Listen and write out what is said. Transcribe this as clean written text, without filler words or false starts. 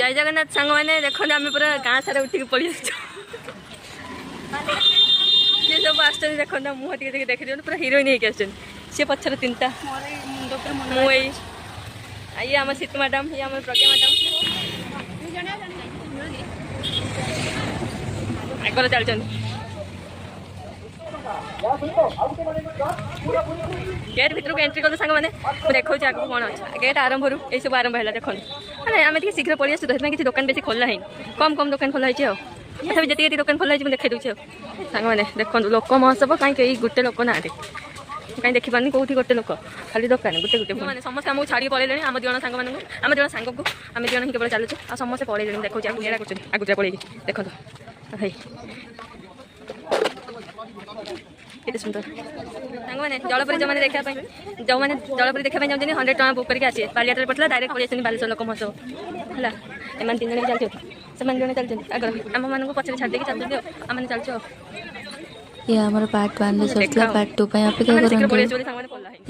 जय जगन्नाथ सांग मैंने देखो आम पूरा गाँ सारा उठिक पड़ी ये सब आस देखो मुँह टे देखी दिखाँ पूरा हिरोइन होगी सी पचर तीन टा मुई ये आम सीत मैडम ये आम प्रज्ञा मैडम आगर चलते गेट भर को एंट्री कलु सांग मैंने देखा आगे कौन अच्छे गेट आरंभ ये सब आरंभ है देखो मैंने आम टे शीघ्र पलि आसू तो किसी दुकान बेसी खोला है कम कम दुकान खोला है तथा जी दुकान खोला है देखी दूसरे सांग मैंने देखो लोक महोत्सव कहीं गोटे लोक ना कहीं देखिपार कौटी गोटे लोक खाली दुकान गोटे गोटे मैंने समस्त आमको छाड़ी पलैले आम दिज सांग मान आम दिज सांग को आम दिज ही केवल चलुचे आ समस्त पलैले देखो आगुचा पलैली देखो भाई केते सुंदर सांग मैंने जलपरी जो मैंने देखा जो मैंने जलपरी देखा चाहते 100 टका बुक करके आसे बालियाटा पड़ता डायरेक्ट पलि आसनी बालेश्वर लोक महोत्सव है एम 3 जन चलते से जन चलते आगर आम मान पचर छाड़ देकी चलते आम चलते ये हमारा पार्ट 1 रे चलता पार्ट 2 पे अपेक्षा करन।